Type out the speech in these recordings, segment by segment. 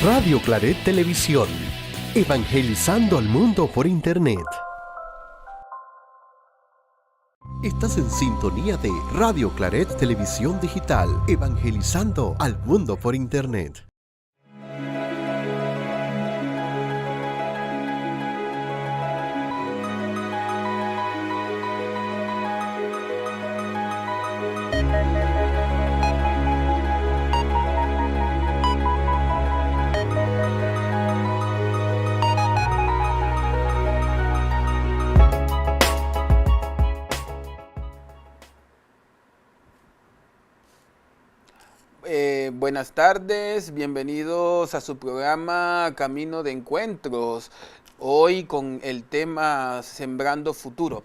Radio Claret Televisión, evangelizando al mundo por Internet. Estás en sintonía de Radio Claret Televisión Digital, evangelizando al mundo por Internet. Buenas tardes, bienvenidos a su programa Camino de Encuentros. Hoy con el tema Sembrando Futuro.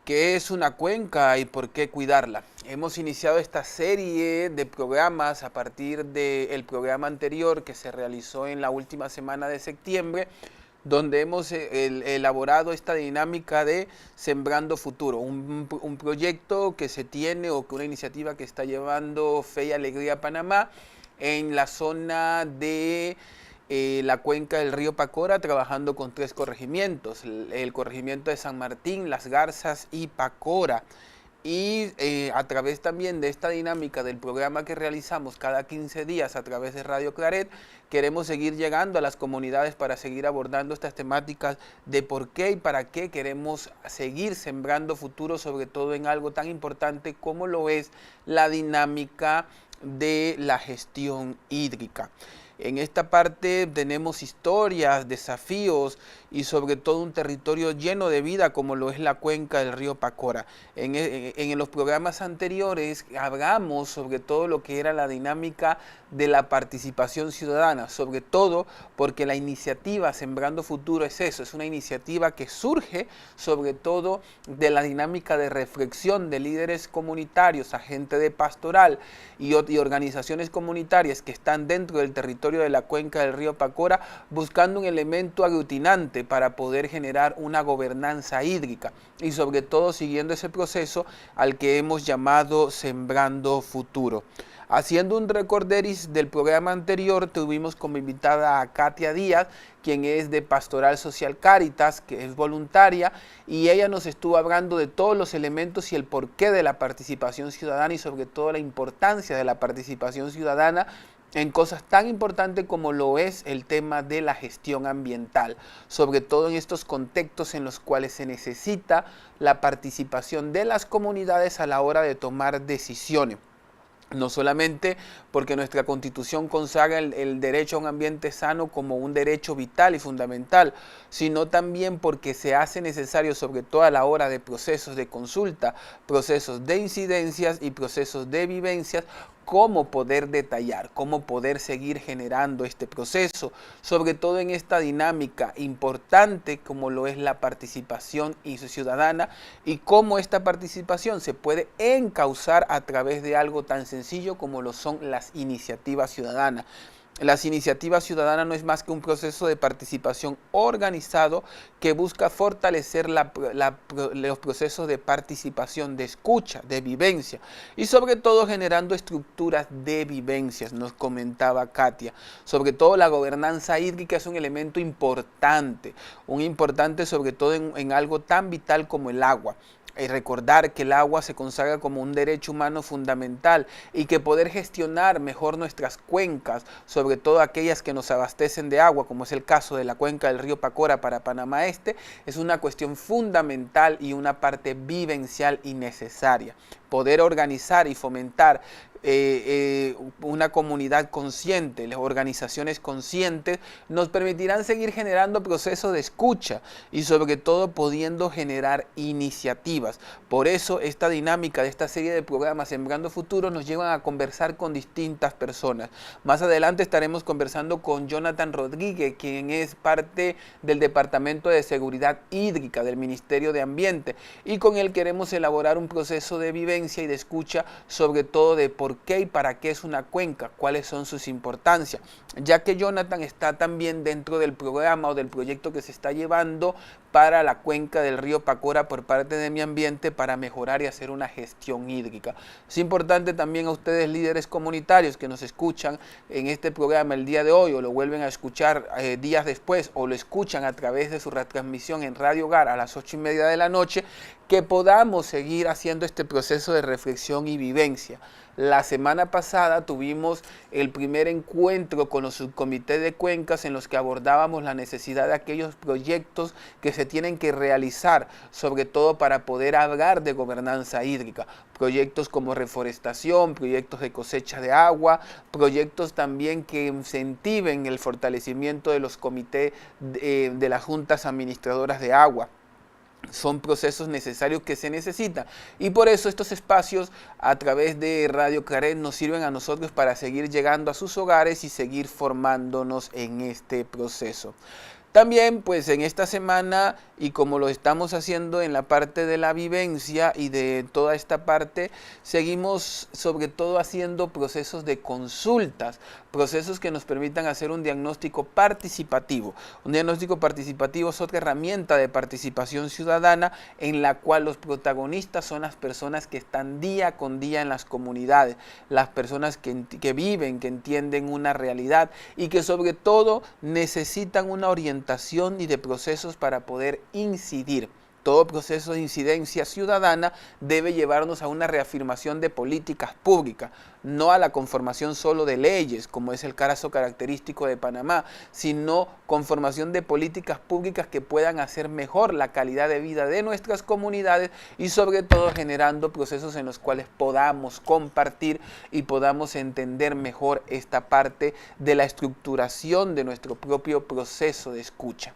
¿Qué es una cuenca y por qué cuidarla? Hemos iniciado esta serie de programas a partir del programa anterior que se realizó en la última semana de septiembre, donde hemos elaborado esta dinámica de Sembrando Futuro, un proyecto que se tiene o que una iniciativa que está llevando Fe y Alegría Panamá en la zona de la cuenca del río Pacora, trabajando con 3 corregimientos, el corregimiento de San Martín, Las Garzas y Pacora. Y a través también de esta dinámica del programa que realizamos cada 15 días a través de Radio Claret, queremos seguir llegando a las comunidades para seguir abordando estas temáticas de por qué y para qué queremos seguir sembrando futuro, sobre todo en algo tan importante como lo es la dinámica de la gestión hídrica. En esta parte tenemos historias, desafíos y sobre todo un territorio lleno de vida como lo es la cuenca del río Pacora. En los programas anteriores hablamos sobre todo lo que era la dinámica de la participación ciudadana, sobre todo porque la iniciativa Sembrando Futuro es eso, es una iniciativa que surge sobre todo de la dinámica de reflexión de líderes comunitarios, agentes de pastoral y organizaciones comunitarias que están dentro del territorio de la cuenca del río Pacora, buscando un elemento aglutinante para poder generar una gobernanza hídrica y sobre todo siguiendo ese proceso al que hemos llamado Sembrando Futuro. Haciendo un recorderis del programa anterior, tuvimos como invitada a Katia Díaz, quien es de Pastoral Social Cáritas, que es voluntaria, y ella nos estuvo hablando de todos los elementos y el porqué de la participación ciudadana y sobre todo la importancia de la participación ciudadana en cosas tan importantes como lo es el tema de la gestión ambiental, sobre todo en estos contextos en los cuales se necesita la participación de las comunidades a la hora de tomar decisiones. No solamente porque nuestra Constitución consagra el derecho a un ambiente sano como un derecho vital y fundamental, sino también porque se hace necesario, sobre todo a la hora de procesos de consulta, procesos de incidencias y procesos de vivencias, cómo poder detallar, cómo poder seguir generando este proceso, sobre todo en esta dinámica importante como lo es la participación ciudadana y cómo esta participación se puede encauzar a través de algo tan sencillo como lo son las iniciativas ciudadanas. Las iniciativas ciudadanas no es más que un proceso de participación organizado que busca fortalecer los procesos de participación, de escucha, de vivencia y sobre todo generando estructuras de vivencias, nos comentaba Katia. Sobre todo la gobernanza hídrica es un elemento importante, sobre todo en algo tan vital como el agua. Y recordar que el agua se consagra como un derecho humano fundamental y que poder gestionar mejor nuestras cuencas, sobre todo aquellas que nos abastecen de agua, como es el caso de la cuenca del río Pacora para Panamá Este, es una cuestión fundamental y una parte vivencial y necesaria. Poder organizar y fomentar una comunidad consciente, las organizaciones conscientes, nos permitirán seguir generando procesos de escucha y sobre todo pudiendo generar iniciativas. Por eso esta dinámica de esta serie de programas Sembrando Futuro nos llevan a conversar con distintas personas. Más adelante estaremos conversando con Jonathan Rodríguez, quien es parte del Departamento de Seguridad Hídrica del Ministerio de Ambiente, y con él queremos elaborar un proceso de vivencia y de escucha, sobre todo de por qué y para qué es una cuenca, cuáles son sus importancias. ya que Jonathan está también dentro del programa o del proyecto que se está llevando para la cuenca del río Pacora por parte de Mi Ambiente para mejorar y hacer una gestión hídrica. Es importante también a ustedes, líderes comunitarios que nos escuchan en este programa el día de hoy o lo vuelven a escuchar días después o lo escuchan a través de su retransmisión en Radio Hogar a las 8:30 de la noche, que podamos seguir haciendo este proceso de reflexión y vivencia. La semana pasada tuvimos el primer encuentro con los subcomités de cuencas en los que abordábamos la necesidad de aquellos proyectos que se tienen que realizar, sobre todo para poder hablar de gobernanza hídrica. Proyectos como reforestación, proyectos de cosecha de agua, proyectos también que incentiven el fortalecimiento de los comités de las juntas administradoras de agua. Son procesos necesarios que se necesitan y por eso estos espacios a través de Radio Claret nos sirven a nosotros para seguir llegando a sus hogares y seguir formándonos en este proceso. También pues en esta semana, y como lo estamos haciendo en la parte de la vivencia y de toda esta parte, seguimos sobre todo haciendo procesos de consultas, procesos que nos permitan hacer un diagnóstico participativo. Un diagnóstico participativo es otra herramienta de participación ciudadana en la cual los protagonistas son las personas que están día con día en las comunidades, las personas que viven, que entienden una realidad y que sobre todo necesitan una orientación y de procesos para poder incidir. Todo proceso de incidencia ciudadana debe llevarnos a una reafirmación de políticas públicas, no a la conformación solo de leyes, como es el caso característico de Panamá, sino conformación de políticas públicas que puedan hacer mejor la calidad de vida de nuestras comunidades y sobre todo generando procesos en los cuales podamos compartir y podamos entender mejor esta parte de la estructuración de nuestro propio proceso de escucha.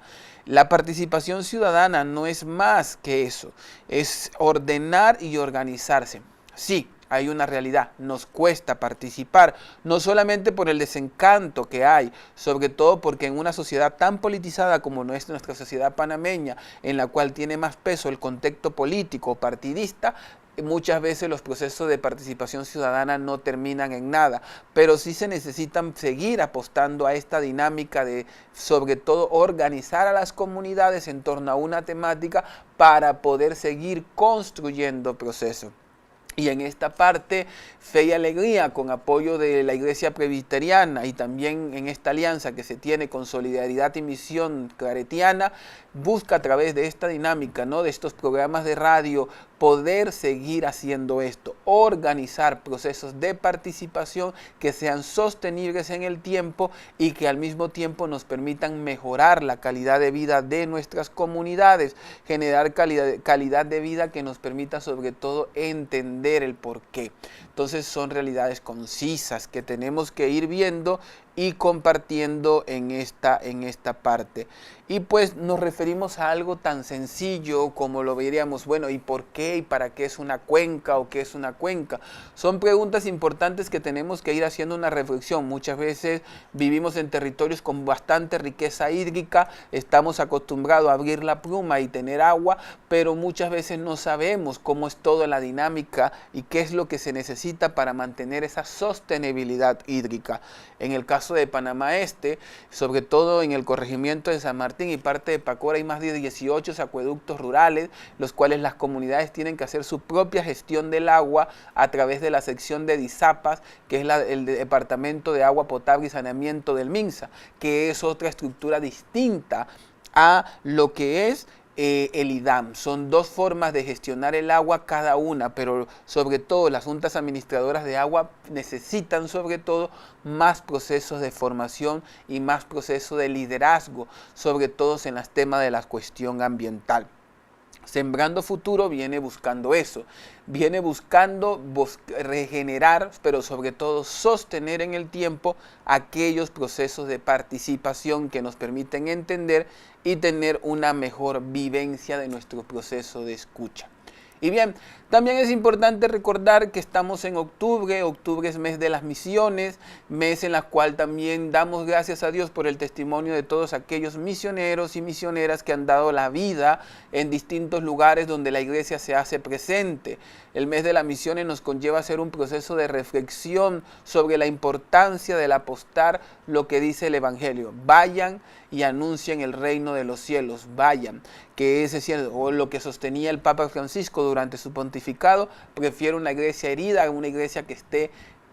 La participación ciudadana no es más que eso, es ordenar y organizarse. Sí, hay una realidad, nos cuesta participar, no solamente por el desencanto que hay, sobre todo porque en una sociedad tan politizada como no es nuestra sociedad panameña, en la cual tiene más peso el contexto político partidista, muchas veces los procesos de participación ciudadana no terminan en nada, pero sí se necesitan seguir apostando a esta dinámica de, sobre todo, organizar a las comunidades en torno a una temática para poder seguir construyendo procesos. Y en esta parte, Fe y Alegría, con apoyo de la Iglesia Presbiteriana y también en esta alianza que se tiene con Solidaridad y Misión Claretiana, busca a través de esta dinámica, ¿no?, de estos programas de radio, poder seguir haciendo esto, organizar procesos de participación que sean sostenibles en el tiempo y que al mismo tiempo nos permitan mejorar la calidad de vida de nuestras comunidades, generar calidad de vida que nos permita sobre todo entender el porqué. Entonces son realidades concisas que tenemos que ir viendo y compartiendo en esta parte. Y pues nos referimos a algo tan sencillo como lo veríamos, bueno, ¿y por qué y para qué es una cuenca o qué es una cuenca? Son preguntas importantes que tenemos que ir haciendo una reflexión. Muchas veces vivimos en territorios con bastante riqueza hídrica, estamos acostumbrados a abrir la pluma y tener agua, pero muchas veces no sabemos cómo es toda la dinámica y qué es lo que se necesita para mantener esa sostenibilidad hídrica. En el caso de Panamá Este, sobre todo en el corregimiento de San Martín y parte de Pacora, hay más de 18 acueductos rurales, los cuales las comunidades tienen que hacer su propia gestión del agua a través de la sección de DISAPAS, que es el Departamento de Agua Potable y Saneamiento del MINSA, que es otra estructura distinta a lo que es el IDAM. Son dos formas de gestionar el agua cada una, pero sobre todo las juntas administradoras de agua necesitan sobre todo más procesos de formación y más procesos de liderazgo, sobre todo en los temas de la cuestión ambiental. Sembrando Futuro viene buscando eso, viene buscando regenerar, pero sobre todo sostener en el tiempo aquellos procesos de participación que nos permiten entender y tener una mejor vivencia de nuestro proceso de escucha. Y bien, también es importante recordar que estamos en octubre. Octubre es mes de las misiones, mes en la cual también damos gracias a Dios por el testimonio de todos aquellos misioneros y misioneras que han dado la vida en distintos lugares donde la iglesia se hace presente. El mes de las misiones nos conlleva a hacer un proceso de reflexión sobre la importancia del apostar lo que dice el Evangelio. Vayan y anuncien el reino de los cielos, vayan, que es cierto, o lo que sostenía el Papa Francisco durante su pontificado: prefiero una iglesia herida a una iglesia que esté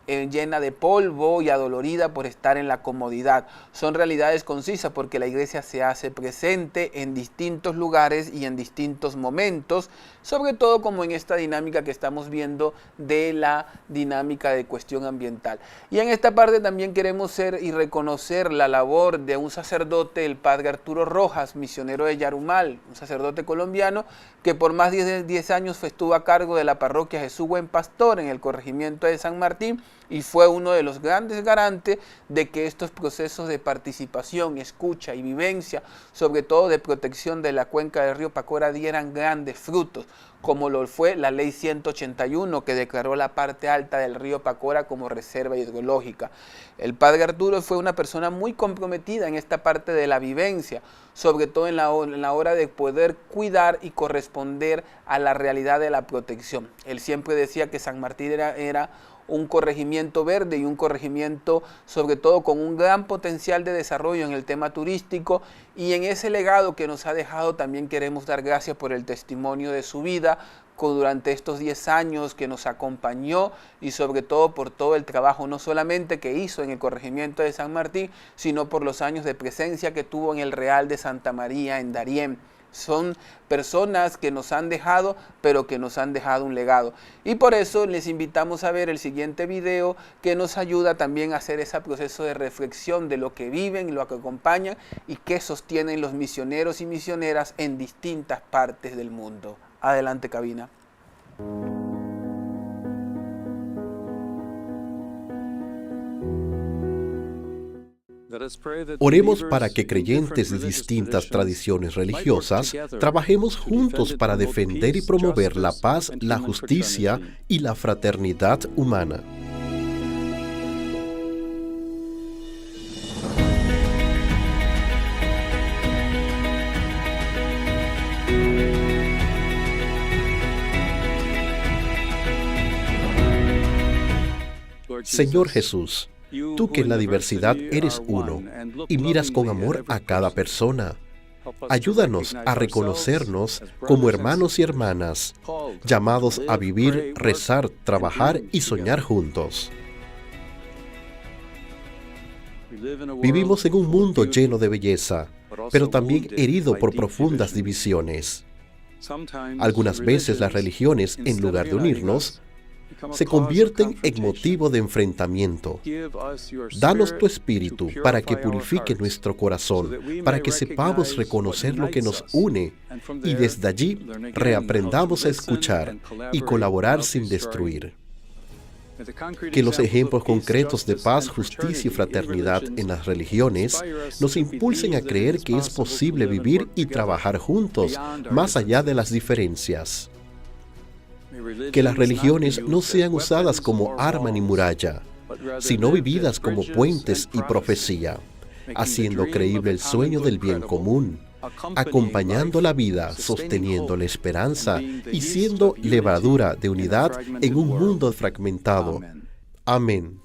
llena de polvo y adolorida por estar en la comodidad. Son realidades concisas porque la iglesia se hace presente en distintos lugares y en distintos momentos, sobre todo como en esta dinámica que estamos viendo de la dinámica de cuestión ambiental. Y en esta parte también queremos ser y reconocer la labor de un sacerdote, el padre Arturo Rojas, misionero de Yarumal, un sacerdote colombiano que por más de 10 años estuvo a cargo de la parroquia Jesús Buen Pastor en el corregimiento de San Martín, y fue uno de los grandes garantes de que estos procesos de participación, escucha y vivencia, sobre todo de protección de la cuenca del río Pacora, dieran grandes frutos, como lo fue la ley 181 que declaró la parte alta del río Pacora como reserva hidrológica. El padre Arturo fue una persona muy comprometida en esta parte de la vivencia, sobre todo en la hora de poder cuidar y corresponder a la realidad de la protección. Él siempre decía que San Martín era un corregimiento verde y un corregimiento sobre todo con un gran potencial de desarrollo en el tema turístico, y en ese legado que nos ha dejado también queremos dar gracias por el testimonio de su vida durante estos 10 años que nos acompañó, y sobre todo por todo el trabajo no solamente que hizo en el corregimiento de San Martín, sino por los años de presencia que tuvo en el Real de Santa María en Darién. Son personas que nos han dejado, pero que nos han dejado un legado. Y por eso les invitamos a ver el siguiente video que nos ayuda también a hacer ese proceso de reflexión de lo que viven, lo que acompañan y qué sostienen los misioneros y misioneras en distintas partes del mundo. Adelante, cabina. Oremos para que creyentes de distintas tradiciones religiosas trabajemos juntos para defender y promover la paz, la justicia y la fraternidad humana. Señor Jesús, tú que en la diversidad eres uno y miras con amor a cada persona, ayúdanos a reconocernos como hermanos y hermanas, llamados a vivir, rezar, trabajar y soñar juntos. Vivimos en un mundo lleno de belleza, pero también herido por profundas divisiones. Algunas veces las religiones, en lugar de unirnos, se convierten en motivo de enfrentamiento. Danos tu espíritu para que purifique nuestro corazón, para que sepamos reconocer lo que nos une y desde allí reaprendamos a escuchar y colaborar sin destruir. Que los ejemplos concretos de paz, justicia y fraternidad en las religiones nos impulsen a creer que es posible vivir y trabajar juntos, más allá de las diferencias. Que las religiones no sean usadas como arma ni muralla, sino vividas como puentes y profecía, haciendo creíble el sueño del bien común, acompañando la vida, sosteniendo la esperanza y siendo levadura de unidad en un mundo fragmentado. Amén.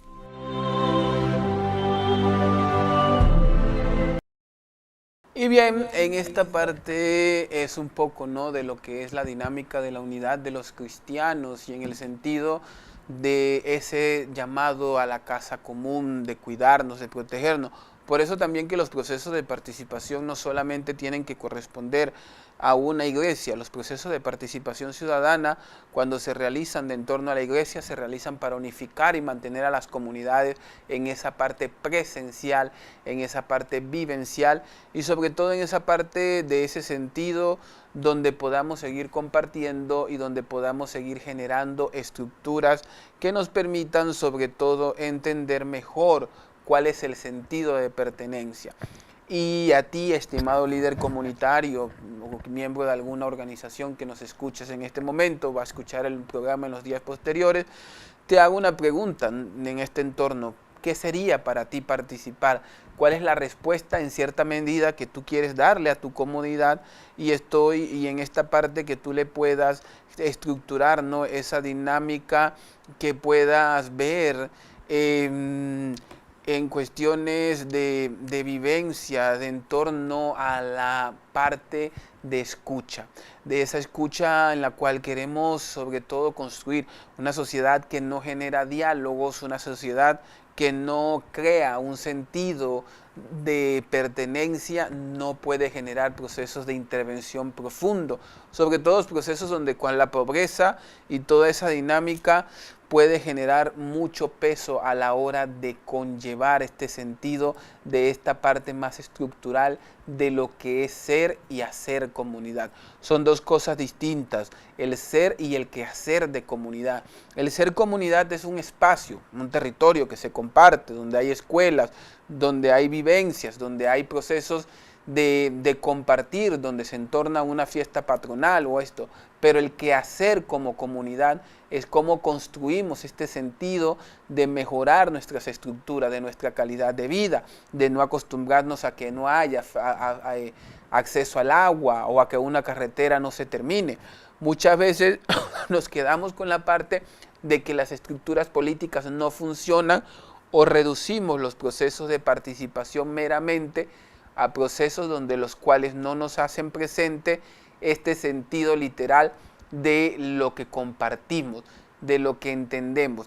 Y bien, en esta parte es un poco, ¿no?, de lo que es la dinámica de la unidad de los cristianos y en el sentido de ese llamado a la casa común, de cuidarnos, de protegernos. Por eso también que los procesos de participación no solamente tienen que corresponder a una iglesia, los procesos de participación ciudadana, cuando se realizan de en torno a la iglesia, se realizan para unificar y mantener a las comunidades en esa parte presencial, en esa parte vivencial y sobre todo en esa parte de ese sentido donde podamos seguir compartiendo y donde podamos seguir generando estructuras que nos permitan sobre todo entender mejor cuál es el sentido de pertenencia. Y a ti, estimado líder comunitario o miembro de alguna organización que nos escuches en este momento, va a escuchar el programa en los días posteriores, te hago una pregunta en este entorno. ¿Qué sería para ti participar? ¿Cuál es la respuesta en cierta medida que tú quieres darle a tu comunidad? Y en esta parte que tú le puedas estructurar, ¿no?, esa dinámica que puedas ver en cuestiones de vivencia, de entorno a la parte de escucha, de esa escucha en la cual queremos sobre todo construir una sociedad que no genera diálogos, una sociedad que no crea un sentido de pertenencia, no puede generar procesos de intervención profundo, sobre todo procesos donde con la pobreza y toda esa dinámica puede generar mucho peso a la hora de conllevar este sentido de esta parte más estructural de lo que es ser y hacer comunidad. Son dos cosas distintas, el ser y el quehacer de comunidad. El ser comunidad es un espacio, un territorio que se comparte, donde hay escuelas, donde hay vivencias, donde hay procesos de compartir, donde se entorna una fiesta patronal o esto, pero el quehacer como comunidad es cómo construimos este sentido de mejorar nuestras estructuras, de nuestra calidad de vida, de no acostumbrarnos a que no haya acceso al agua o a que una carretera no se termine. Muchas veces nos quedamos con la parte de que las estructuras políticas no funcionan o reducimos los procesos de participación meramente a procesos donde los cuales no nos hacen presente este sentido literal de lo que compartimos, de lo que entendemos.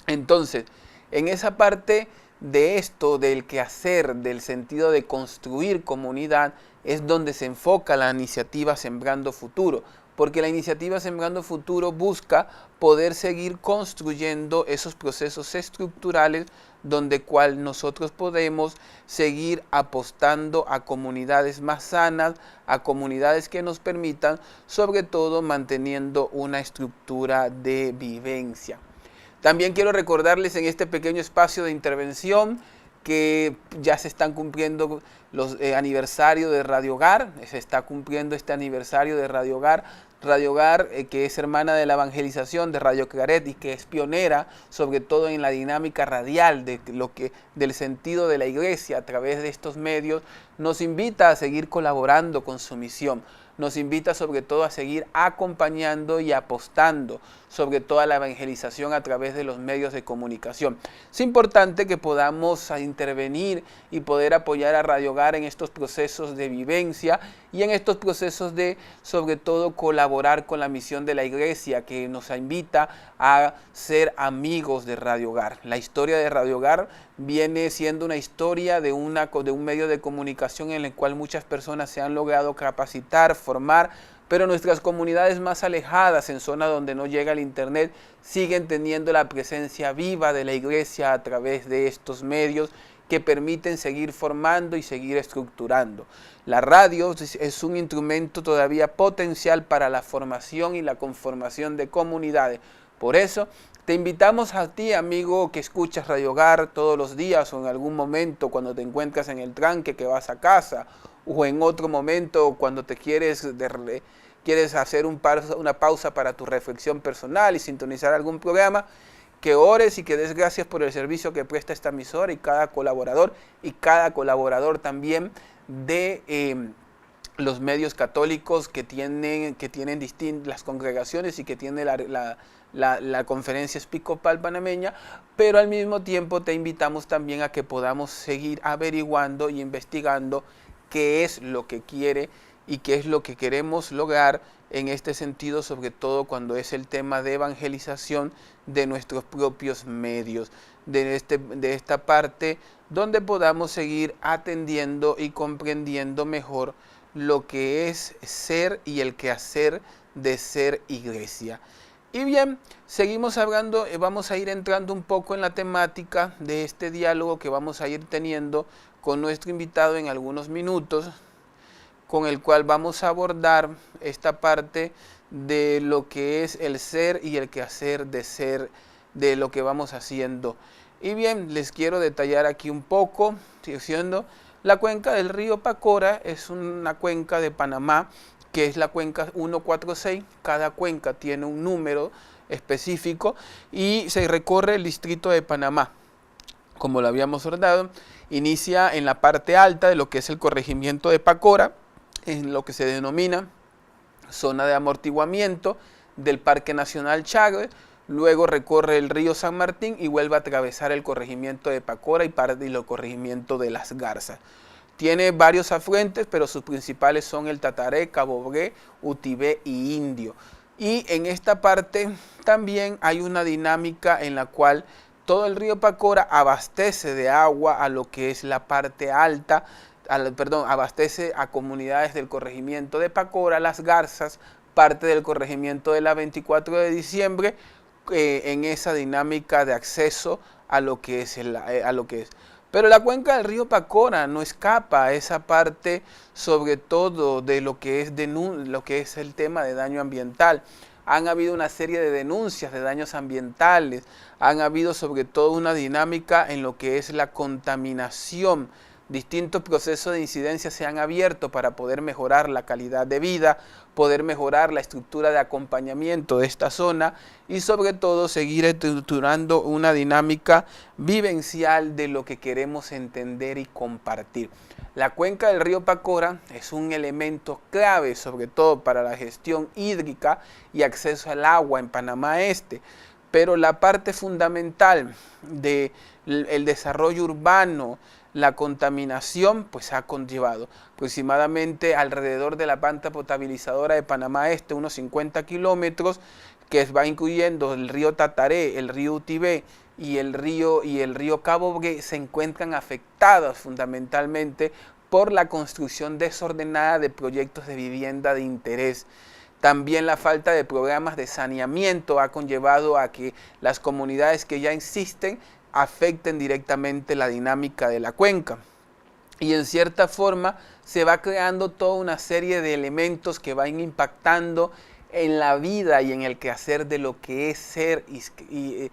Entonces, en esa parte de esto, del quehacer, del sentido de construir comunidad, es donde se enfoca la iniciativa Sembrando Futuro, porque la iniciativa Sembrando Futuro busca poder seguir construyendo esos procesos estructurales donde cual nosotros podemos seguir apostando a comunidades más sanas, a comunidades que nos permitan, sobre todo manteniendo una estructura de vivencia. También quiero recordarles en este pequeño espacio de intervención que ya se están cumpliendo los aniversarios de Radio Hogar, se está cumpliendo este aniversario de Radio Hogar. Radio Hogar, que es hermana de la evangelización de Radio Claret y que es pionera sobre todo en la dinámica radial del sentido de la iglesia a través de estos medios, nos invita a seguir colaborando con su misión. Nos invita sobre todo a seguir acompañando y apostando sobre toda la evangelización a través de los medios de comunicación. Es importante que podamos intervenir y poder apoyar a Radio Hogar en estos procesos de vivencia y en estos procesos de, sobre todo, colaborar con la misión de la iglesia que nos invita a ser amigos de Radio Hogar. La historia de Radio Hogar viene siendo una historia de un medio de comunicación en el cual muchas personas se han logrado capacitar, formar, pero nuestras comunidades más alejadas, en zonas donde no llega el internet, siguen teniendo la presencia viva de la iglesia a través de estos medios que permiten seguir formando y seguir estructurando. La radio es un instrumento todavía potencial para la formación y la conformación de comunidades. Por eso, te invitamos a ti, amigo, que escuchas Radio Hogar todos los días o en algún momento cuando te encuentras en el tranque que vas a casa o en otro momento cuando te quieres hacer una pausa para tu reflexión personal y sintonizar algún programa, que ores y que des gracias por el servicio que presta esta emisora y cada colaborador también de los medios católicos que tienen las congregaciones y que tiene la Conferencia Episcopal Panameña, pero al mismo tiempo te invitamos también a que podamos seguir averiguando y investigando qué es lo que quiere y qué es lo que queremos lograr en este sentido, sobre todo cuando es el tema de evangelización de nuestros propios medios, de esta parte donde podamos seguir atendiendo y comprendiendo mejor lo que es ser y el quehacer de ser iglesia. Y bien, seguimos hablando, vamos a ir entrando un poco en la temática de este diálogo que vamos a ir teniendo con nuestro invitado en algunos minutos, con el cual vamos a abordar esta parte de lo que es el ser y el quehacer de ser, de lo que vamos haciendo. Y bien, les quiero detallar aquí un poco, diciendo La cuenca del río Pacora es una cuenca de Panamá, que es la cuenca 146. Cada cuenca tiene un número específico y se recorre el distrito de Panamá. Como lo habíamos ordenado, inicia en la parte alta de lo que es el corregimiento de Pacora, en lo que se denomina zona de amortiguamiento del Parque Nacional Chagre. Luego recorre el río San Martín y vuelve a atravesar el corregimiento de Pacora y parte del corregimiento de Las Garzas. Tiene varios afluentes, pero sus principales son el Tataré, Cabobré, Utibé y Indio. Y en esta parte también hay una dinámica en la cual todo el río Pacora abastece de agua a lo que es la parte alta, abastece a comunidades del corregimiento de Pacora, Las Garzas, parte del corregimiento de la 24 de diciembre, en esa dinámica de acceso a lo que es. Pero la cuenca del río Pacora no escapa a esa parte, sobre todo de lo que es el tema de daño ambiental. Han habido una serie de denuncias de daños ambientales, han habido sobre todo una dinámica en lo que es la contaminación. Distintos procesos de incidencia se han abierto para poder mejorar la calidad de vida, poder mejorar la estructura de acompañamiento de esta zona y sobre todo seguir estructurando una dinámica vivencial de lo que queremos entender y compartir. La cuenca del río Pacora es un elemento clave sobre todo para la gestión hídrica y acceso al agua en Panamá Este, pero la parte fundamental del desarrollo urbano, la contaminación, pues ha conllevado aproximadamente alrededor de la planta potabilizadora de Panamá Este, unos 50 kilómetros, que va incluyendo el río Tataré, el río Utibé y el río Cabobré, se encuentran afectados fundamentalmente por la construcción desordenada de proyectos de vivienda de interés. También la falta de programas de saneamiento ha conllevado a que las comunidades que ya existen afecten directamente la dinámica de la cuenca. Y en cierta forma se va creando toda una serie de elementos que van impactando en la vida y en el quehacer de lo que es ser y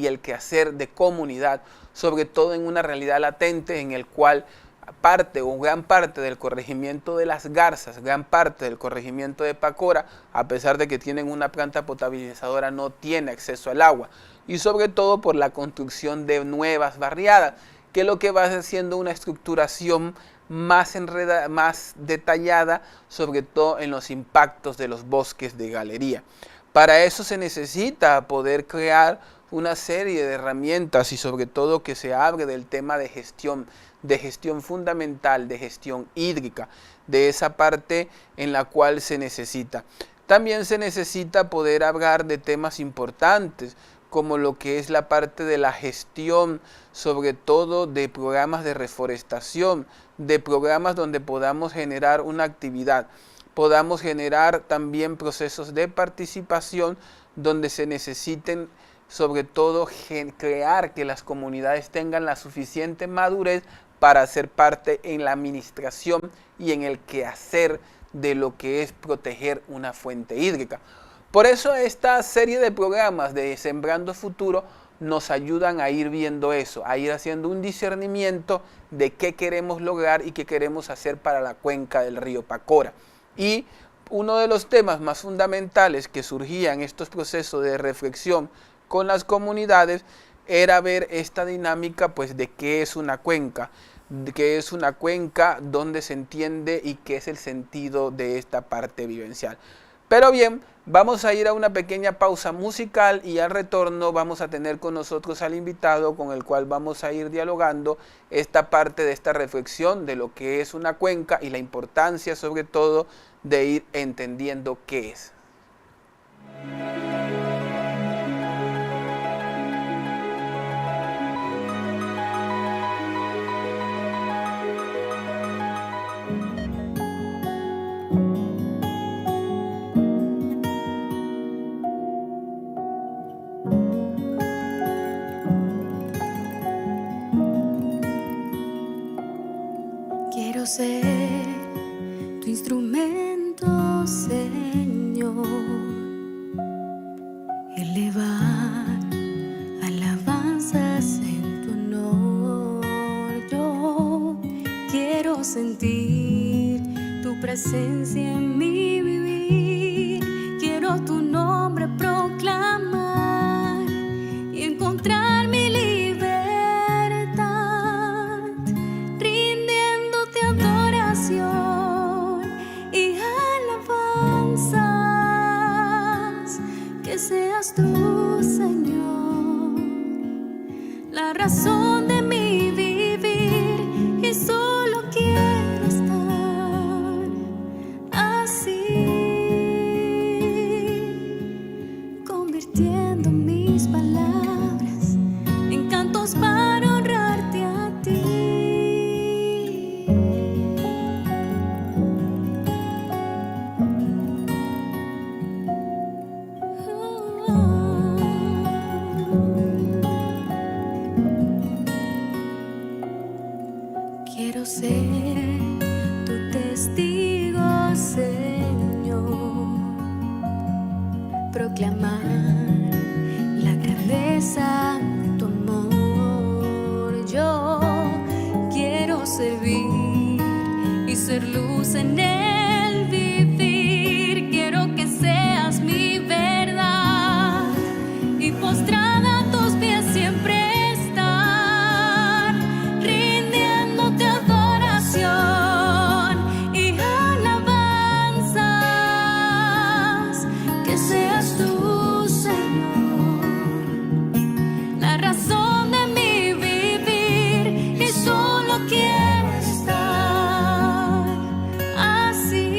el quehacer de comunidad, sobre todo en una realidad latente en el cual gran parte del corregimiento de Las Garzas, gran parte del corregimiento de Pacora, a pesar de que tienen una planta potabilizadora, no tiene acceso al agua. Y sobre todo por la construcción de nuevas barriadas, que lo que va haciendo una estructuración más detallada, sobre todo en los impactos de los bosques de galería. Para eso se necesita poder crear una serie de herramientas y sobre todo que se hable del tema de gestión fundamental, de gestión hídrica, de esa parte en la cual se necesita. También se necesita poder hablar de temas importantes, como lo que es la parte de la gestión, sobre todo de programas de reforestación, de programas donde podamos generar una actividad, podamos generar también procesos de participación donde se necesiten sobre todo crear que las comunidades tengan la suficiente madurez para ser parte en la administración y en el quehacer de lo que es proteger una fuente hídrica. Por eso esta serie de programas de Sembrando Futuro nos ayudan a ir viendo eso, a ir haciendo un discernimiento de qué queremos lograr y qué queremos hacer para la cuenca del río Pacora. Y uno de los temas más fundamentales que surgían en estos procesos de reflexión con las comunidades era ver esta dinámica pues de qué es una cuenca, dónde se entiende y qué es el sentido de esta parte vivencial. Pero bien, vamos a ir a una pequeña pausa musical y al retorno vamos a tener con nosotros al invitado con el cual vamos a ir dialogando esta parte de esta reflexión de lo que es una cuenca y la importancia sobre todo de ir entendiendo qué es. Quiero ser tu instrumento, Señor, elevar alabanzas en tu honor. Yo presencia en mi vivir. Quiero tu nombre proclamar y encontrar mi libertad, rindiéndote adoración y alabanzas. Que seas tú, Señor, la razón de mi vivir, y solo quiero estar así, convirtiendo mis palabras en cantos para honrarte a ti. Quiero ser tu testigo, Señor, proclamar la grandeza de tu amor. Yo quiero servir y ser luz en el vivir. Quiero que seas mi verdad y postrada a tus pies siempre estar, rindiéndote adoración y alabanzas. Que seas tú, Señor, la razón de mi vivir, y solo quiero estar así,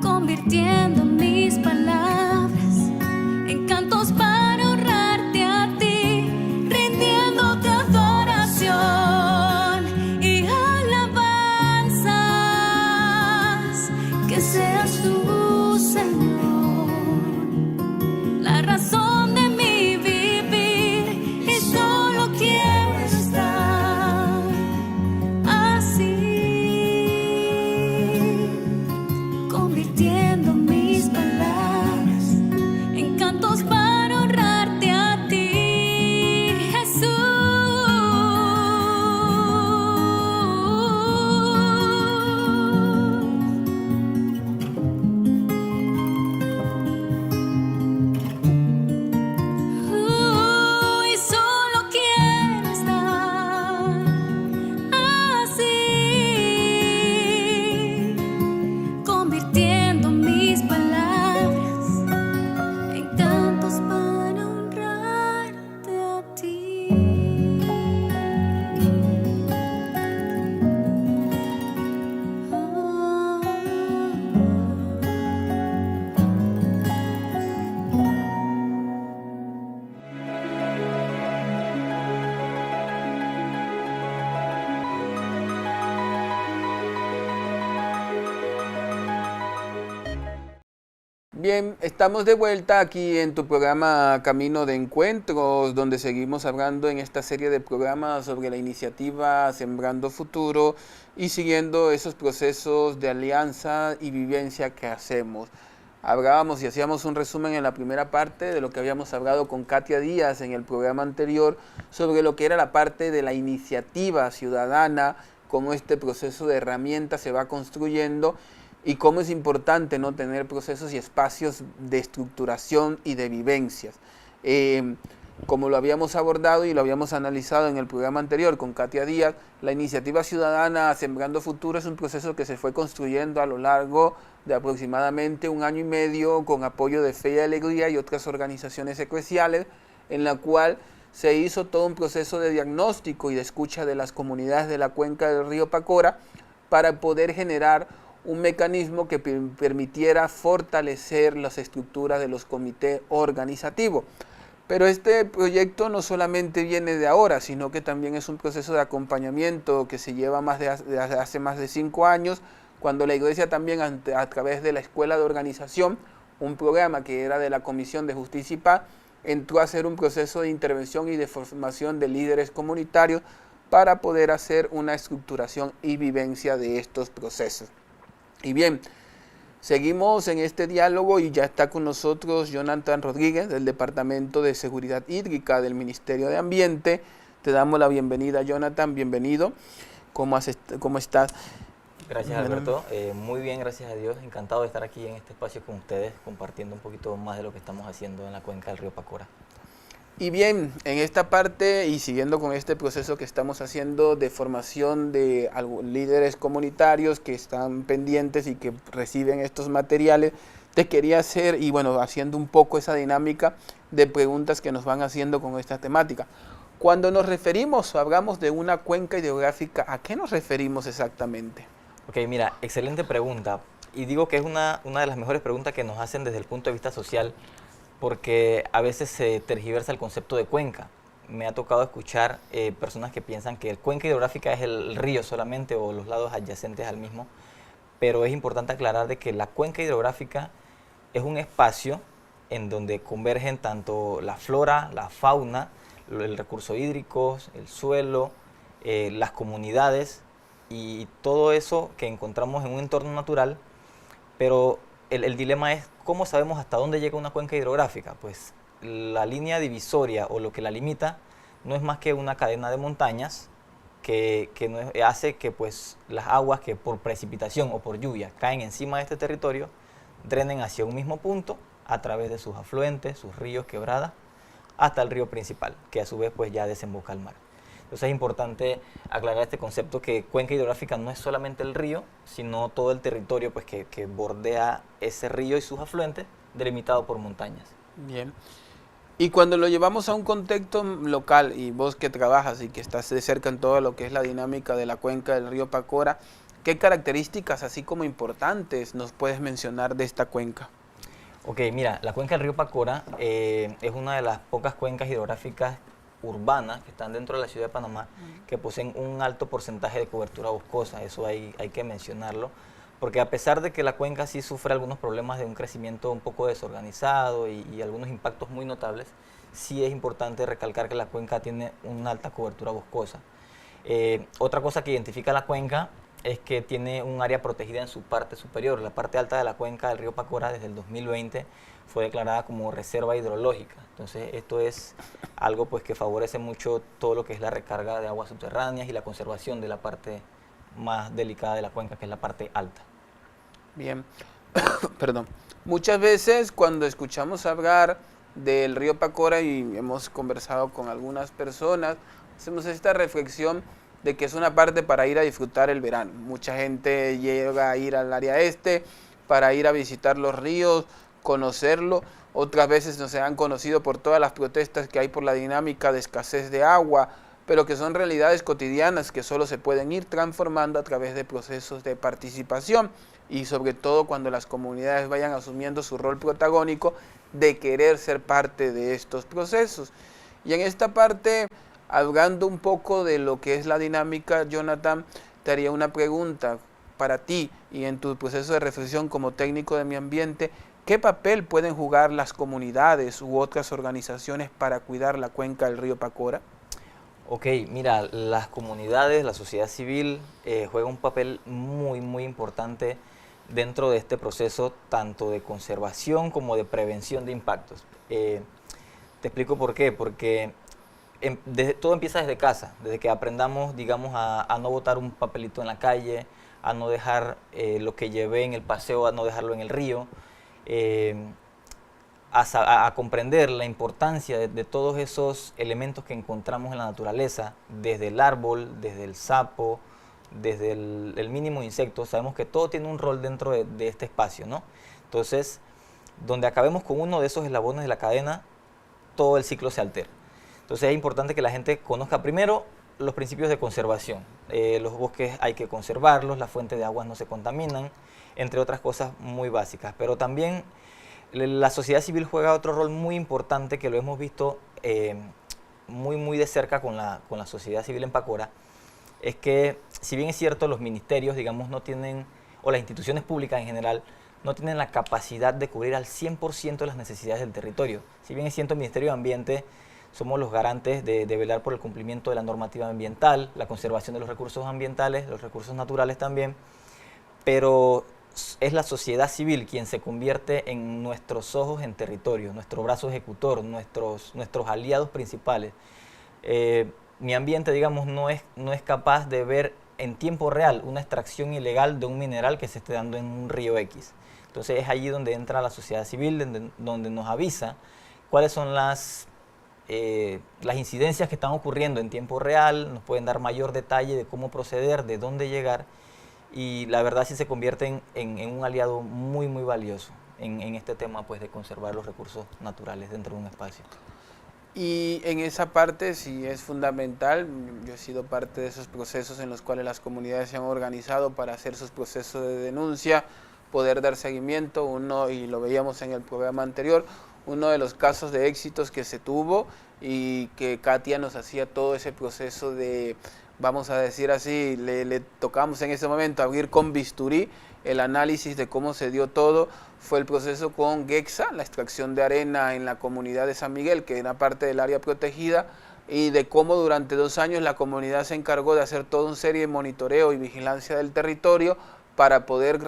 convirtiendo mis palabras en cantos para honrarte a ti, rindiéndote adoración y alabanzas. Que seas tú, Señor, la razón de mi vivir, y solo quiero estar así, convirtiendo mis palabras en cantos para honrarte a ti, Jesús. Y solo quiero estar así, convirtiendo mis palabras en cantos para honrarte a ti. Bien, estamos de vuelta aquí en tu programa Camino de Encuentros, donde seguimos hablando en esta serie de programas sobre la iniciativa Sembrando Futuro y siguiendo esos procesos de alianza y vivencia que hacemos. Hablábamos y hacíamos un resumen en la primera parte de lo que habíamos hablado con Katia Díaz en el programa anterior sobre lo que era la parte de la iniciativa ciudadana, cómo este proceso de herramientas se va construyendo y cómo es importante no tener procesos y espacios de estructuración y de vivencias. Como lo habíamos abordado y lo habíamos analizado en el programa anterior con Katia Díaz, la iniciativa ciudadana Sembrando Futuro es un proceso que se fue construyendo a lo largo de aproximadamente 1 año y medio con apoyo de Fe y Alegría y otras organizaciones eclesiales, en la cual se hizo todo un proceso de diagnóstico y de escucha de las comunidades de la cuenca del río Pacora para poder generar un mecanismo que permitiera fortalecer las estructuras de los comités organizativos. Pero este proyecto no solamente viene de ahora, sino que también es un proceso de acompañamiento que se lleva hace más de 5 años, cuando la Iglesia también a través de la Escuela de Organización, un programa que era de la Comisión de Justicia y Paz, entró a hacer un proceso de intervención y de formación de líderes comunitarios para poder hacer una estructuración y vivencia de estos procesos. Y bien, seguimos en este diálogo y ya está con nosotros Jonathan Rodríguez del Departamento de Seguridad Hídrica del Ministerio de Ambiente. Te damos la bienvenida, Jonathan, bienvenido. ¿Cómo estás? Gracias, Alberto. Muy bien, gracias a Dios. Encantado de estar aquí en este espacio con ustedes, compartiendo un poquito más de lo que estamos haciendo en la cuenca del río Pacora. Y bien, en esta parte y siguiendo con este proceso que estamos haciendo de formación de líderes comunitarios que están pendientes y que reciben estos materiales, te quería hacer, y bueno, haciendo un poco esa dinámica de preguntas que nos van haciendo con esta temática. Cuando nos referimos o hablamos de una cuenca hidrográfica, ¿a qué nos referimos exactamente? Ok, mira, excelente pregunta. Y digo que es una de las mejores preguntas que nos hacen desde el punto de vista social, porque a veces se tergiversa el concepto de cuenca. Me ha tocado escuchar personas que piensan que el cuenca hidrográfica es el río solamente o los lados adyacentes al mismo, pero es importante aclarar de que la cuenca hidrográfica es un espacio en donde convergen tanto la flora, la fauna, el recurso hídrico, el suelo, las comunidades y todo eso que encontramos en un entorno natural, pero el dilema es cómo sabemos hasta dónde llega una cuenca hidrográfica. Pues la línea divisoria o lo que la limita no es más que una cadena de montañas que hace que pues, las aguas que por precipitación o por lluvia caen encima de este territorio drenen hacia un mismo punto a través de sus afluentes, sus ríos, quebradas, hasta el río principal, que a su vez pues, ya desemboca al mar. Entonces es importante aclarar este concepto que cuenca hidrográfica no es solamente el río, sino todo el territorio pues, que bordea ese río y sus afluentes, delimitado por montañas. Bien. Y cuando lo llevamos a un contexto local, y vos que trabajas y que estás de cerca en todo lo que es la dinámica de la cuenca del río Pacora, ¿qué características así como importantes nos puedes mencionar de esta cuenca? Ok, mira, la cuenca del río Pacora es una de las pocas cuencas hidrográficas urbanas que están dentro de la ciudad de Panamá que poseen un alto porcentaje de cobertura boscosa. Eso hay que mencionarlo, porque a pesar de que la cuenca sí sufre algunos problemas de un crecimiento un poco desorganizado y algunos impactos muy notables, sí es importante recalcar que la cuenca tiene una alta cobertura boscosa. Otra cosa que identifica la cuenca es que tiene un área protegida en su parte superior. La parte alta de la cuenca del río Pacora desde el 2020 fue declarada como reserva hidrológica. Entonces esto es algo pues, que favorece mucho todo lo que es la recarga de aguas subterráneas y la conservación de la parte más delicada de la cuenca, que es la parte alta. Bien, perdón. Muchas veces cuando escuchamos hablar del río Pacora y hemos conversado con algunas personas, hacemos esta reflexión de que es una parte para ir a disfrutar el verano. Mucha gente llega a ir al área este para ir a visitar los ríos, conocerlo. Otras veces no se han conocido por todas las protestas que hay por la dinámica de escasez de agua, pero que son realidades cotidianas que solo se pueden ir transformando a través de procesos de participación y sobre todo cuando las comunidades vayan asumiendo su rol protagónico de querer ser parte de estos procesos. Y en esta parte, hablando un poco de lo que es la dinámica, Jonathan, te haría una pregunta para ti y en tu proceso de reflexión como técnico de medio ambiente. ¿Qué papel pueden jugar las comunidades u otras organizaciones para cuidar la cuenca del río Pacora? Ok, mira, las comunidades, la sociedad civil juega un papel muy importante dentro de este proceso, tanto de conservación como de prevención de impactos. Te explico por qué, porque todo empieza desde casa, desde que aprendamos, digamos, a no botar un papelito en la calle, a no dejar lo que llevé en el paseo, a no dejarlo en el río, a comprender la importancia de todos esos elementos que encontramos en la naturaleza, desde el árbol, desde el sapo, desde el mínimo insecto. Sabemos que todo tiene un rol dentro de este espacio, ¿no? Entonces, donde acabemos con uno de esos eslabones de la cadena, todo el ciclo se altera. Entonces es importante que la gente conozca primero los principios de conservación. Los bosques hay que conservarlos, las fuentes de aguas no se contaminan, entre otras cosas muy básicas. Pero también la sociedad civil juega otro rol muy importante que lo hemos visto muy de cerca con la sociedad civil en Pacora. Es que, si bien es cierto, los ministerios, digamos, no tienen, o las instituciones públicas en general, no tienen la capacidad de cubrir al 100% de las necesidades del territorio. Si bien es cierto, el Ministerio de Ambiente somos los garantes de velar por el cumplimiento de la normativa ambiental, la conservación de los recursos ambientales, los recursos naturales también, pero es la sociedad civil quien se convierte en nuestros ojos en territorio, nuestro brazo ejecutor, nuestros aliados principales. Mi ambiente, digamos, no es capaz de ver en tiempo real una extracción ilegal de un mineral que se esté dando en un río X. Entonces es allí donde entra la sociedad civil, donde nos avisa cuáles son las incidencias que están ocurriendo en tiempo real, nos pueden dar mayor detalle de cómo proceder, de dónde llegar, y la verdad sí se convierte en un aliado muy, muy valioso en este tema pues, de conservar los recursos naturales dentro de un espacio. Y en esa parte sí es fundamental. Yo he sido parte de esos procesos en los cuales las comunidades se han organizado para hacer sus procesos de denuncia, poder dar seguimiento. Uno, y lo veíamos en el programa anterior, uno de los casos de éxitos que se tuvo y que Katia nos hacía todo ese proceso de, vamos a decir así, le tocamos en ese momento abrir con bisturí el análisis de cómo se dio todo, fue el proceso con GEXA, la extracción de arena en la comunidad de San Miguel, que era parte del área protegida, y de cómo durante 2 años la comunidad se encargó de hacer toda una serie de monitoreo y vigilancia del territorio para poder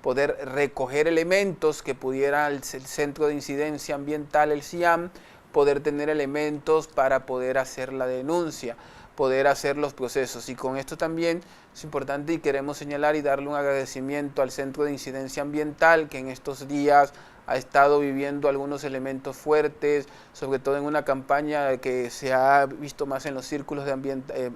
poder recoger elementos que pudiera el Centro de Incidencia Ambiental, el CIAM, poder tener elementos para poder hacer la denuncia, poder hacer los procesos. Y con esto también es importante y queremos señalar y darle un agradecimiento al Centro de Incidencia Ambiental, que en estos días ha estado viviendo algunos elementos fuertes, sobre todo en una campaña que se ha visto más en los círculos de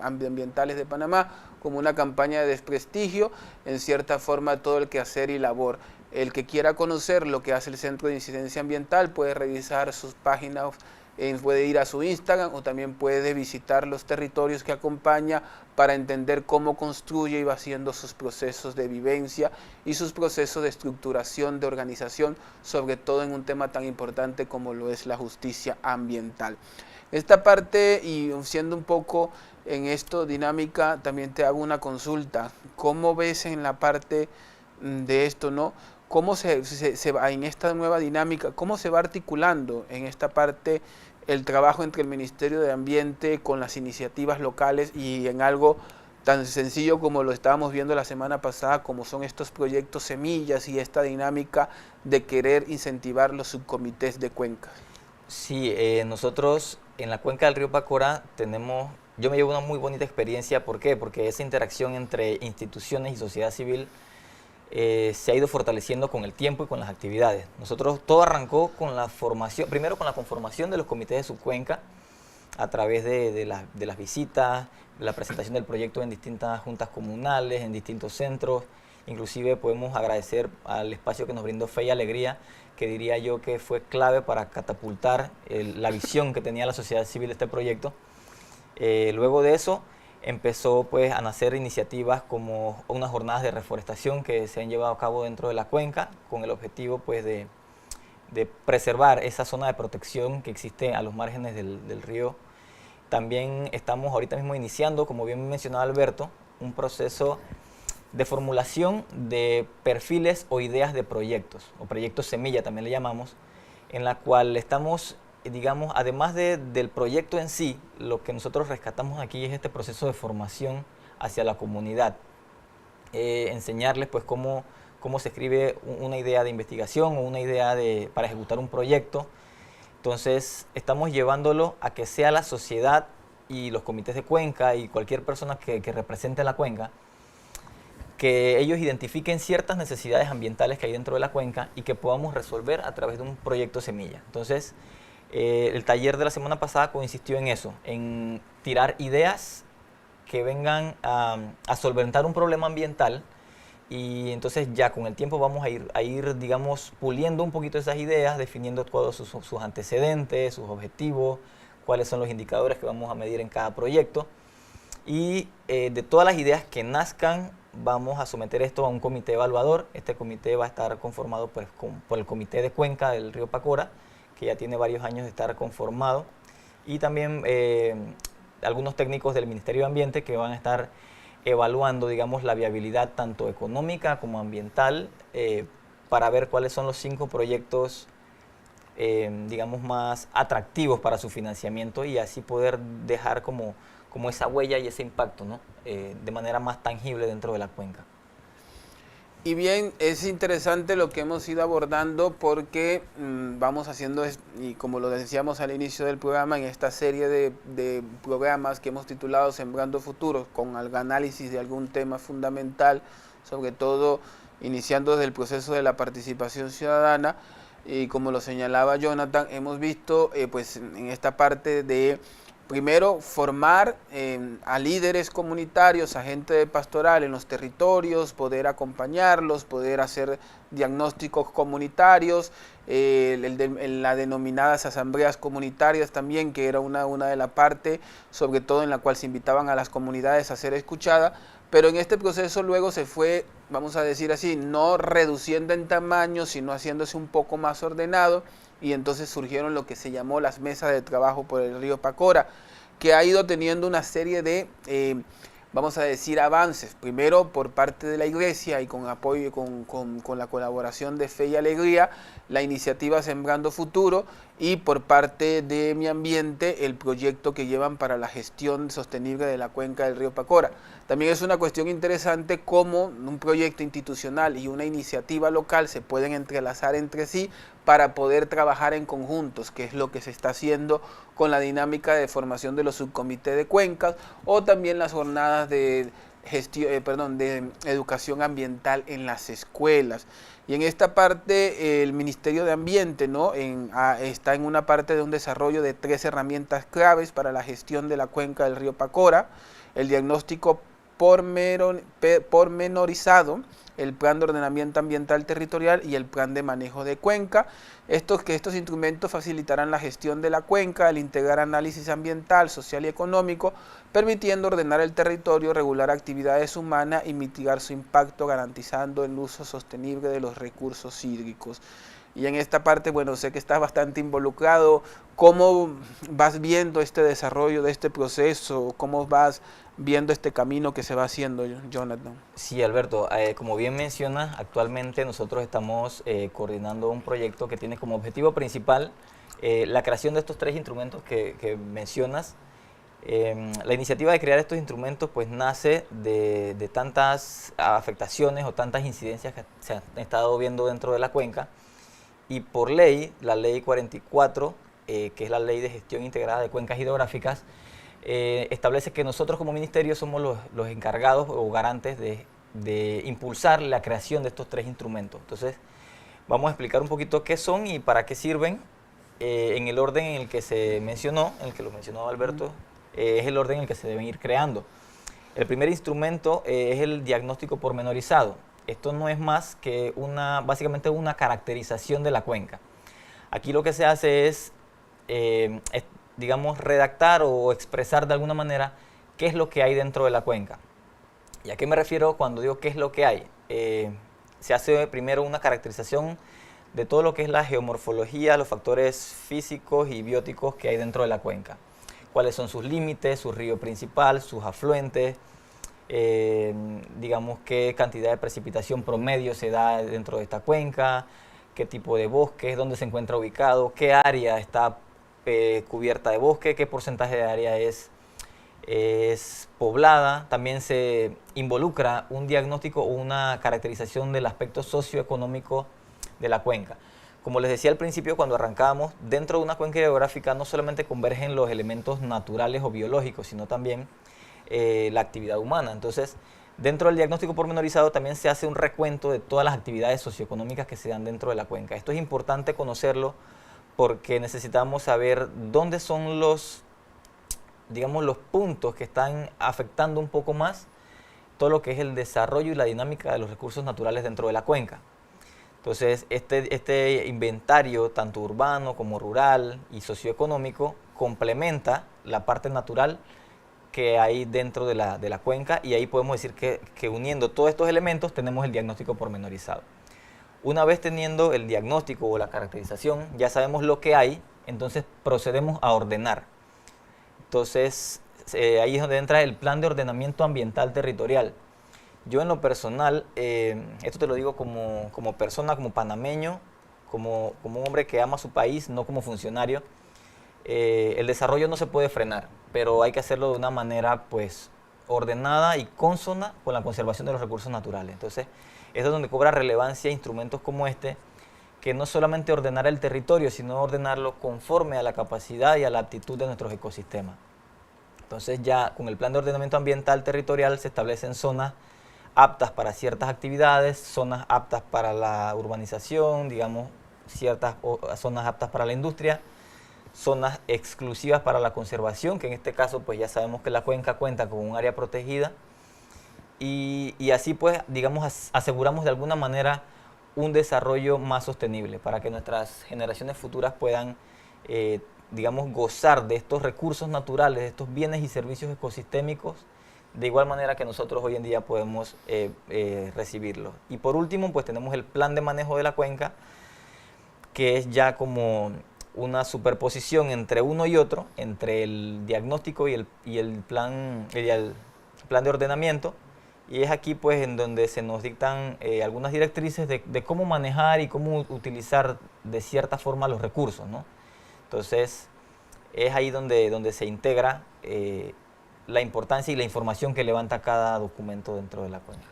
ambientales de Panamá, como una campaña de desprestigio, en cierta forma, todo el quehacer y labor. El que quiera conocer lo que hace el Centro de Incidencia Ambiental puede revisar sus páginas, puede ir a su Instagram o también puede visitar los territorios que acompaña para entender cómo construye y va haciendo sus procesos de vivencia y sus procesos de estructuración, de organización, sobre todo en un tema tan importante como lo es la justicia ambiental. Esta parte, y siendo un poco en esto dinámica, también te hago una consulta. ¿Cómo ves en la parte de esto, no? ¿Cómo se va en esta nueva dinámica, cómo se va articulando en esta parte el trabajo entre el Ministerio de Ambiente con las iniciativas locales y en algo tan sencillo como lo estábamos viendo la semana pasada, como son estos proyectos semillas y esta dinámica de querer incentivar los subcomités de cuencas? Sí, nosotros en la cuenca del río Pacora yo me llevo una muy bonita experiencia. ¿Por qué? Porque esa interacción entre instituciones y sociedad civil se ha ido fortaleciendo con el tiempo y con las actividades. Todo arrancó con la formación, primero con la conformación de los comités de subcuenca, a través de las visitas, de la presentación del proyecto en distintas juntas comunales, en distintos centros. Inclusive podemos agradecer al espacio que nos brindó Fe y Alegría, que diría yo que fue clave para catapultar la visión que tenía la sociedad civil de este proyecto. Luego de eso empezó pues a nacer iniciativas como unas jornadas de reforestación que se han llevado a cabo dentro de la cuenca con el objetivo pues de preservar esa zona de protección que existe a los márgenes del río. También estamos ahorita mismo iniciando, como bien mencionaba Alberto, un proceso de formulación de perfiles o ideas de proyectos, o proyectos semilla también le llamamos, en la cual estamos, digamos, además del proyecto en sí, lo que nosotros rescatamos aquí es este proceso de formación hacia la comunidad. Enseñarles pues cómo se escribe una idea de investigación o una idea para ejecutar un proyecto. Entonces estamos llevándolo a que sea la sociedad y los comités de cuenca y cualquier persona que represente la cuenca, que ellos identifiquen ciertas necesidades ambientales que hay dentro de la cuenca y que podamos resolver a través de un proyecto semilla. Entonces, el taller de la semana pasada consistió en eso, en tirar ideas que vengan a solventar un problema ambiental, y entonces ya con el tiempo vamos a ir digamos, puliendo un poquito esas ideas, definiendo todos sus antecedentes, sus objetivos, cuáles son los indicadores que vamos a medir en cada proyecto, y de todas las ideas que nazcan vamos a someter esto a un comité evaluador. Este comité va a estar conformado pues, por el Comité de Cuenca del río Pacora, que ya tiene varios años de estar conformado, y también algunos técnicos del Ministerio de Ambiente que van a estar evaluando, digamos, la viabilidad tanto económica como ambiental para ver cuáles son los 5 proyectos, digamos, más atractivos para su financiamiento y así poder dejar como esa huella y ese impacto, ¿no? De manera más tangible dentro de la cuenca. Y bien, es interesante lo que hemos ido abordando porque vamos haciendo, y como lo decíamos al inicio del programa, en esta serie de programas que hemos titulado Sembrando Futuros, con el análisis de algún tema fundamental, sobre todo iniciando desde el proceso de la participación ciudadana, y como lo señalaba Jonathan, hemos visto pues en esta parte de primero formar a líderes comunitarios, a gente pastoral en los territorios, poder acompañarlos, poder hacer diagnósticos comunitarios, en las denominadas asambleas comunitarias también, que era una de las partes, sobre todo en la cual se invitaban a las comunidades a ser escuchadas, pero en este proceso luego se fue, vamos a decir así, no reduciendo en tamaño, sino haciéndose un poco más ordenado, y entonces surgieron lo que se llamó las mesas de trabajo por el río Pacora, que ha ido teniendo una serie de, vamos a decir, avances. Primero por parte de la iglesia y con apoyo, con la colaboración de Fe y Alegría, la iniciativa Sembrando Futuro, y por parte de Mi Ambiente, el proyecto que llevan para la gestión sostenible de la cuenca del río Pacora. También es una cuestión interesante cómo un proyecto institucional y una iniciativa local se pueden entrelazar entre sí para poder trabajar en conjuntos, que es lo que se está haciendo con la dinámica de formación de los subcomités de cuencas, o también las jornadas de de educación ambiental en las escuelas. Y en esta parte el Ministerio de Ambiente, ¿no?, está en una parte de un desarrollo de 3 herramientas claves para la gestión de la cuenca del río Pacora: el diagnóstico pormenorizado, el plan de ordenamiento ambiental territorial y el plan de manejo de cuenca. Estos instrumentos facilitarán la gestión de la cuenca al integrar análisis ambiental, social y económico, permitiendo ordenar el territorio, regular actividades humanas y mitigar su impacto, garantizando el uso sostenible de los recursos hídricos. Y en esta parte, bueno, sé que estás bastante involucrado. ¿Cómo vas viendo este desarrollo de este proceso? ¿Cómo vas viendo este camino que se va haciendo, Jonathan? Sí, Alberto, como bien mencionas, actualmente nosotros estamos coordinando un proyecto que tiene como objetivo principal la creación de estos 3 instrumentos que mencionas. La iniciativa de crear estos instrumentos pues nace de tantas afectaciones o tantas incidencias que se han estado viendo dentro de la cuenca, y por ley, la ley 44, que es la ley de gestión integrada de cuencas hidrográficas, establece que nosotros como ministerio somos los encargados o garantes de impulsar la creación de estos 3 instrumentos. Entonces vamos a explicar un poquito qué son y para qué sirven, en el orden en el que se mencionó, en el que lo mencionó Alberto. Es el orden en el que se deben ir creando. El primer instrumento es el diagnóstico pormenorizado. Esto no es más que básicamente una caracterización de la cuenca. Aquí lo que se hace es, digamos, redactar o expresar de alguna manera qué es lo que hay dentro de la cuenca. ¿Y a qué me refiero cuando digo qué es lo que hay? Se hace primero una caracterización de todo lo que es la geomorfología, los factores físicos y bióticos que hay dentro de la cuenca. Cuáles son sus límites, su río principal, sus afluentes, digamos qué cantidad de precipitación promedio se da dentro de esta cuenca, qué tipo de bosques, dónde se encuentra ubicado, qué área está cubierta de bosque, qué porcentaje de área es poblada. También se involucra un diagnóstico o una caracterización del aspecto socioeconómico de la cuenca. Como les decía al principio, cuando arrancábamos, dentro de una cuenca hidrográfica no solamente convergen los elementos naturales o biológicos, sino también la actividad humana. Entonces, dentro del diagnóstico pormenorizado también se hace un recuento de todas las actividades socioeconómicas que se dan dentro de la cuenca. Esto es importante conocerlo porque necesitamos saber dónde son los puntos que están afectando un poco más todo lo que es el desarrollo y la dinámica de los recursos naturales dentro de la cuenca. Entonces, este inventario, tanto urbano como rural y socioeconómico, complementa la parte natural que hay dentro de la cuenca, y ahí podemos decir que uniendo todos estos elementos tenemos el diagnóstico pormenorizado. Una vez teniendo el diagnóstico o la caracterización, ya sabemos lo que hay, entonces procedemos a ordenar. Entonces, ahí es donde entra el plan de ordenamiento ambiental territorial. Yo en lo personal, esto te lo digo como persona, como panameño, como un hombre que ama su país, no como funcionario. El desarrollo no se puede frenar, pero hay que hacerlo de una manera pues ordenada y consona con la conservación de los recursos naturales. Entonces, es donde cobra relevancia instrumentos como este, que no solamente ordenar el territorio, sino ordenarlo conforme a la capacidad y a la aptitud de nuestros ecosistemas. Entonces ya con el plan de ordenamiento ambiental territorial se establecen zonas aptas para ciertas actividades, zonas aptas para la urbanización, digamos, ciertas zonas aptas para la industria, zonas exclusivas para la conservación, que en este caso pues ya sabemos que la cuenca cuenta con un área protegida, y así pues, digamos, aseguramos de alguna manera un desarrollo más sostenible para que nuestras generaciones futuras puedan, digamos, gozar de estos recursos naturales, de estos bienes y servicios ecosistémicos, de igual manera que nosotros hoy en día podemos recibirlos. Y por último, pues tenemos el plan de manejo de la cuenca, que es ya como una superposición entre uno y otro, entre el diagnóstico y el plan de ordenamiento. Y es aquí pues en donde se nos dictan algunas directrices de cómo manejar y cómo utilizar de cierta forma los recursos, ¿no? Entonces es ahí donde se integra la importancia y la información que levanta cada documento dentro de la cuenca.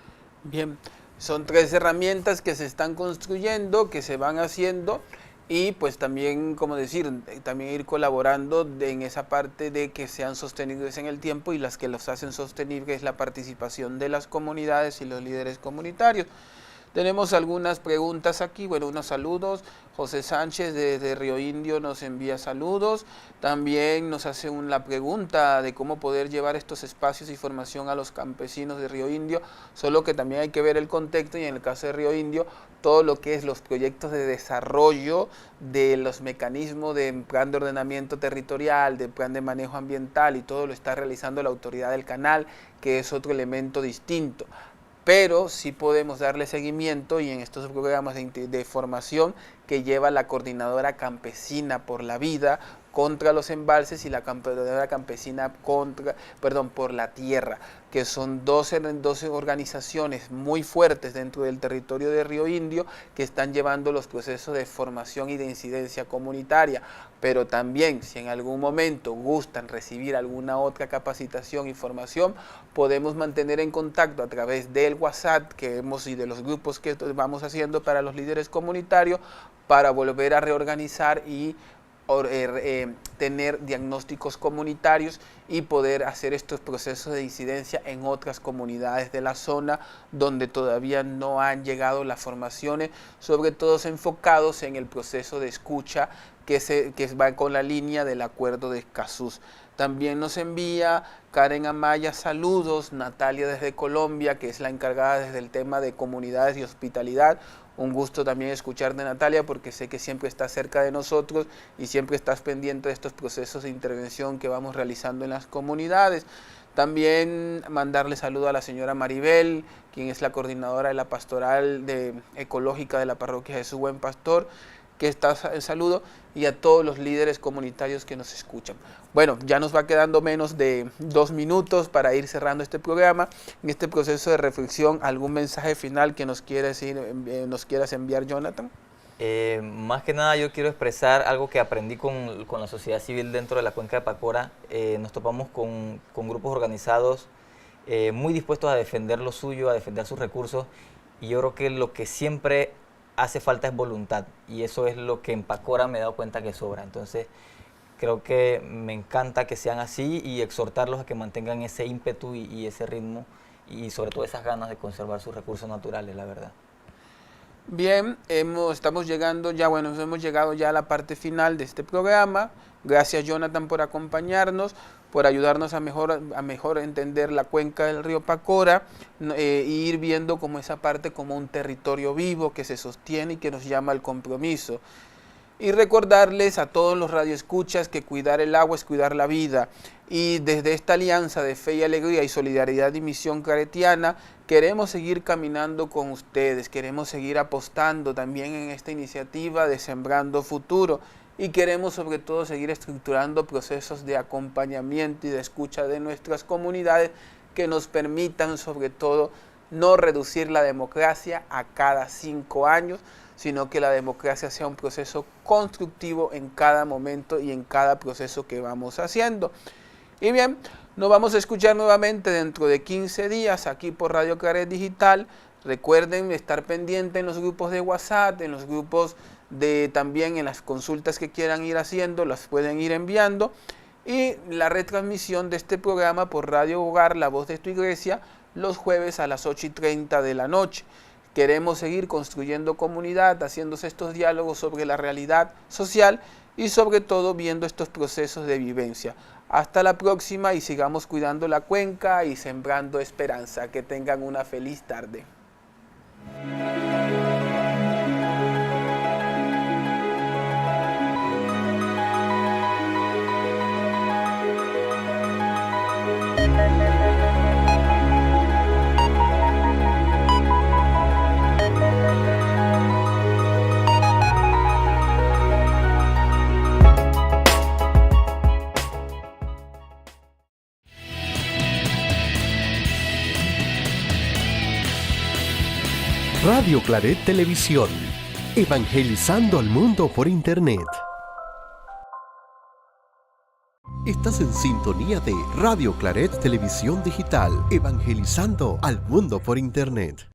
Bien, son 3 herramientas que se están construyendo, que se van haciendo, y pues también, como decir, también ir colaborando en esa parte de que sean sostenibles en el tiempo, y las que los hacen sostenibles es la participación de las comunidades y los líderes comunitarios. Tenemos algunas preguntas aquí, bueno, unos saludos. José Sánchez desde Río Indio nos envía saludos. También nos hace la pregunta de cómo poder llevar estos espacios y formación a los campesinos de Río Indio, solo que también hay que ver el contexto, y en el caso de Río Indio, todo lo que es los proyectos de desarrollo de los mecanismos de plan de ordenamiento territorial, de plan de manejo ambiental, y todo lo está realizando la autoridad del canal, que es otro elemento distinto. Pero sí podemos darle seguimiento, y en estos programas de formación que lleva la Coordinadora Campesina por la Vida contra los embalses y la Coordinadora Campesina por la Tierra, que son 12 organizaciones muy fuertes dentro del territorio de Río Indio, que están llevando los procesos de formación y de incidencia comunitaria. Pero también, si en algún momento gustan recibir alguna otra capacitación y formación, podemos mantener en contacto a través del WhatsApp y de los grupos que vamos haciendo para los líderes comunitarios, para volver a reorganizar y tener diagnósticos comunitarios y poder hacer estos procesos de incidencia en otras comunidades de la zona donde todavía no han llegado las formaciones, sobre todo enfocados en el proceso de escucha que va con la línea del acuerdo de Escazú. También nos envía Karen Amaya saludos, Natalia desde Colombia, que es la encargada desde el tema de comunidades y hospitalidad. Un gusto también escuchar de Natalia, porque sé que siempre estás cerca de nosotros y siempre estás pendiente de estos procesos de intervención que vamos realizando en las comunidades. También mandarle saludo a la señora Maribel, quien es la coordinadora de la pastoral ecológica de la parroquia Jesús Buen Pastor, que está en saludo, y a todos los líderes comunitarios que nos escuchan. Bueno, ya nos va quedando menos de 2 minutos para ir cerrando este programa. En este proceso de reflexión, ¿algún mensaje final que nos quieras enviar, Jonathan? Más que nada yo quiero expresar algo que aprendí con la sociedad civil dentro de la cuenca de Pacora. Nos topamos con grupos organizados muy dispuestos a defender lo suyo, a defender sus recursos, y yo creo que lo que siempre hace falta es voluntad, y eso es lo que en Pacora me he dado cuenta que sobra. Entonces creo que me encanta que sean así, y exhortarlos a que mantengan ese ímpetu y ese ritmo, y sobre todo esas ganas de conservar sus recursos naturales, la verdad. Bien, hemos llegado ya a la parte final de este programa. Gracias, Jonathan, por acompañarnos, por ayudarnos a mejor entender la cuenca del río Pacora, e ir viendo como esa parte como un territorio vivo que se sostiene y que nos llama al compromiso. Y recordarles a todos los radioescuchas que cuidar el agua es cuidar la vida. Y desde esta alianza de fe y alegría y solidaridad y misión claretiana, queremos seguir caminando con ustedes, queremos seguir apostando también en esta iniciativa de Sembrando Futuro, y queremos sobre todo seguir estructurando procesos de acompañamiento y de escucha de nuestras comunidades que nos permitan sobre todo no reducir la democracia a cada 5 años, sino que la democracia sea un proceso constructivo en cada momento y en cada proceso que vamos haciendo. Y bien, nos vamos a escuchar nuevamente dentro de 15 días aquí por Radio Claret Digital, Recuerden estar pendientes en los grupos de WhatsApp, en los grupos también en las consultas que quieran ir haciendo, las pueden ir enviando. Y la retransmisión de este programa por Radio Hogar, La Voz de tu Iglesia, los jueves a las 8:30 de la noche. Queremos seguir construyendo comunidad, haciéndose estos diálogos sobre la realidad social y sobre todo viendo estos procesos de vivencia. Hasta la próxima y sigamos cuidando la cuenca y sembrando esperanza. Que tengan una feliz tarde. Radio Claret Televisión, evangelizando al mundo por Internet. Estás en sintonía de Radio Claret Televisión Digital, evangelizando al mundo por Internet.